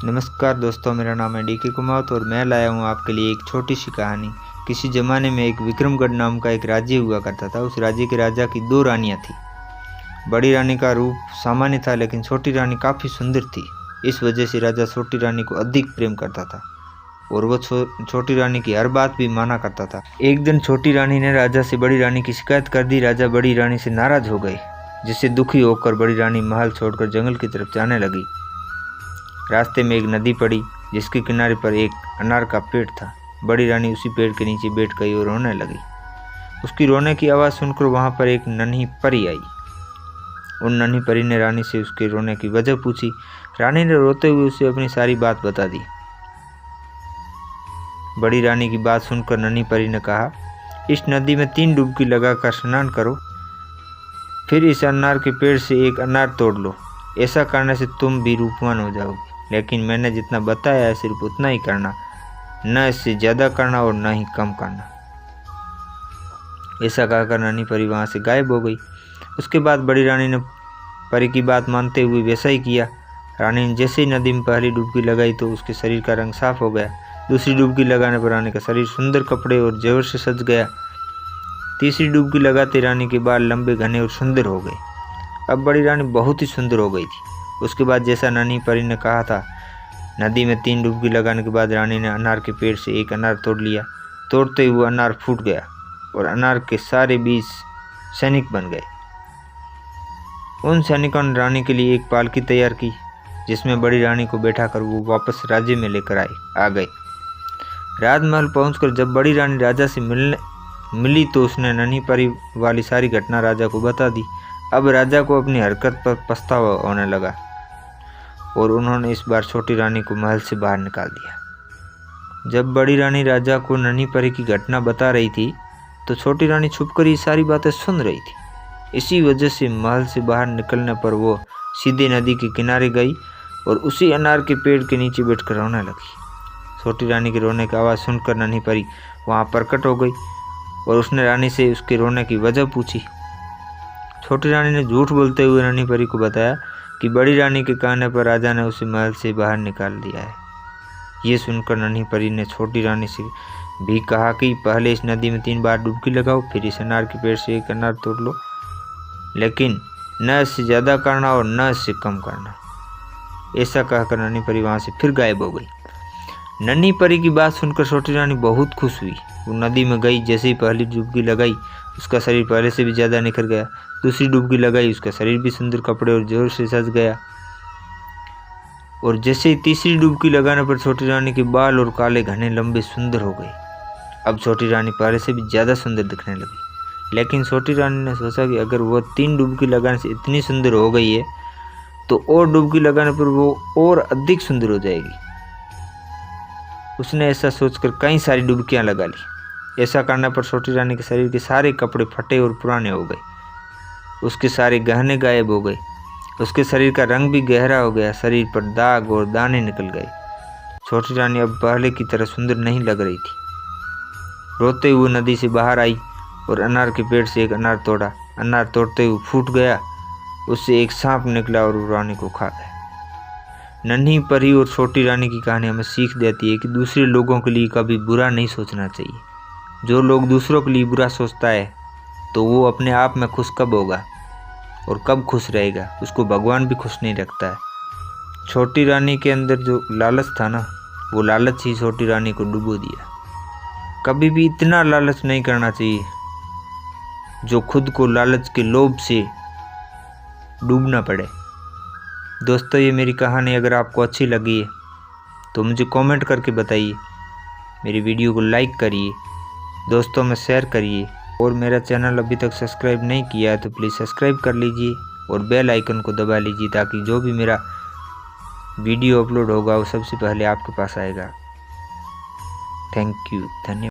नमस्कार दोस्तों, मेरा नाम है DK कुमावत और मैं लाया हूँ आपके लिए एक छोटी सी कहानी। किसी ज़माने में एक विक्रमगढ़ नाम का एक राज्य हुआ करता था। उस राज्य के राजा की 2 रानियाँ थीं। बड़ी रानी का रूप सामान्य था, लेकिन छोटी रानी काफ़ी सुंदर थी। इस वजह से राजा छोटी रानी को अधिक प्रेम करता था और वो छोटी रानी की हर बात भी माना करता था। एक दिन छोटी रानी ने राजा से बड़ी रानी की शिकायत कर दी। राजा बड़ी रानी से नाराज़ हो गए, जिससे दुखी होकर बड़ी रानी महल छोड़कर जंगल की तरफ जाने लगी। रास्ते में एक नदी पड़ी, जिसके किनारे पर एक अनार का पेड़ था। बड़ी रानी उसी पेड़ के नीचे बैठ गई और रोने लगी। उसकी रोने की आवाज़ सुनकर वहाँ पर एक नन्ही परी आई। उन नन्ही परी ने रानी से उसके रोने की वजह पूछी। रानी ने रोते हुए उसे अपनी सारी बात बता दी। बड़ी रानी की बात सुनकर नन्ही परी ने कहा, इस नदी में 3 डुबकी लगाकर स्नान करो, फिर इस अनार के पेड़ से एक अनार तोड़ लो। ऐसा करने से तुम भी रूपवान हो जाओगे, लेकिन मैंने जितना बताया है सिर्फ उतना ही करना, न इससे ज़्यादा करना और न ही कम करना। ऐसा कहकर नन्ही परी वहाँ से गायब हो गई। उसके बाद बड़ी रानी ने परी की बात मानते हुए वैसा ही किया। रानी ने जैसे ही नदी में पहली डुबकी लगाई तो उसके शरीर का रंग साफ हो गया। दूसरी डुबकी लगाने पर रानी का शरीर सुंदर कपड़े और जेवर से सज गया। तीसरी डुबकी लगाते रानी के बाल लंबे, घने और सुंदर हो गए। अब बड़ी रानी बहुत ही सुंदर हो गई थी। उसके बाद जैसा नन्ही परी ने कहा था, नदी में 3 डुबकी लगाने के बाद रानी ने अनार के पेड़ से एक अनार तोड़ लिया। तोड़ते हुए अनार फूट गया और अनार के सारे बीज सैनिक बन गए। उन सैनिकों ने रानी के लिए एक पालकी तैयार की, जिसमें बड़ी रानी को बैठाकर वो वापस राज्य में लेकर आ गए। राजमहल पहुंचकर जब बड़ी रानी राजा से मिली तो उसने नन्ही परी वाली सारी घटना राजा को बता दी। अब राजा को अपनी हरकत पर पछतावा होने लगा और उन्होंने इस बार छोटी रानी को महल से बाहर निकाल दिया। जब बड़ी रानी राजा को नन्ही परी की घटना बता रही थी तो छोटी रानी छुपकर ये सारी बातें सुन रही थी। इसी वजह से महल से बाहर निकलने पर वो सीधे नदी के किनारे गई और उसी अनार के पेड़ के नीचे बैठकर रोने लगी। छोटी रानी के रोने की आवाज़ सुनकर नन्ही परी वहाँ प्रकट हो गई और उसने रानी से उसके रोने की वजह पूछी। छोटी रानी ने झूठ बोलते हुए नन्ही परी को बताया कि बड़ी रानी के कहने पर राजा ने उसे महल से बाहर निकाल दिया है। ये सुनकर नन्ही परी ने छोटी रानी से भी कहा कि पहले इस नदी में 3 बार डुबकी लगाओ, फिर इस अनार के पेड़ से एक अनार तोड़ लो, लेकिन न इससे ज़्यादा करना और न इससे कम करना। ऐसा कहकर नन्ही परी वहाँ से फिर गायब हो गई। नन्ही परी की बात सुनकर छोटी रानी बहुत खुश हुई। वो नदी में गई। जैसे ही पहली डुबकी लगाई, उसका शरीर पहले से भी ज़्यादा निखर गया। दूसरी डुबकी लगाई, उसका शरीर भी सुंदर कपड़े और जोर से सज गया। और जैसे ही तीसरी डुबकी लगाने पर छोटी रानी के बाल और काले, घने, लंबे सुंदर हो गए। अब छोटी रानी पहले से भी ज़्यादा सुंदर दिखने लगी। लेकिन छोटी रानी ने सोचा कि अगर वो 3 डुबकी लगाने से इतनी सुंदर हो गई है तो और डुबकी लगाने पर वो और अधिक सुंदर हो जाएगी। उसने ऐसा सोचकर कई सारी डुबकियां लगा ली। ऐसा करने पर छोटी रानी के शरीर के सारे कपड़े फटे और पुराने हो गए। उसके सारे गहने गायब हो गए। उसके शरीर का रंग भी गहरा हो गया। शरीर पर दाग और दाने निकल गए। छोटी रानी अब पहले की तरह सुंदर नहीं लग रही थी। रोते हुए नदी से बाहर आई और अनार के पेड़ से एक अनार तोड़ा। अनार तोड़ते हुए फूट गया। उससे एक सांप निकला और रानी को खा गया। नन्ही परी और छोटी रानी की कहानी हमें सीख देती है कि दूसरे लोगों के लिए कभी बुरा नहीं सोचना चाहिए। जो लोग दूसरों के लिए बुरा सोचता है तो वो अपने आप में खुश कब होगा और कब खुश रहेगा, उसको भगवान भी खुश नहीं रखता है। छोटी रानी के अंदर जो लालच था ना, वो लालच ही छोटी रानी को डुबो दिया। कभी भी इतना लालच नहीं करना चाहिए जो खुद को लालच के लोभ से डूबना पड़े। दोस्तों, ये मेरी कहानी अगर आपको अच्छी लगी है तो मुझे कमेंट करके बताइए। मेरी वीडियो को लाइक करिए, दोस्तों में शेयर करिए और मेरा चैनल अभी तक सब्सक्राइब नहीं किया है तो प्लीज़ सब्सक्राइब कर लीजिए और बेल आइकन को दबा लीजिए, ताकि जो भी मेरा वीडियो अपलोड होगा वो सबसे पहले आपके पास आएगा। थैंक यू, धन्यवाद।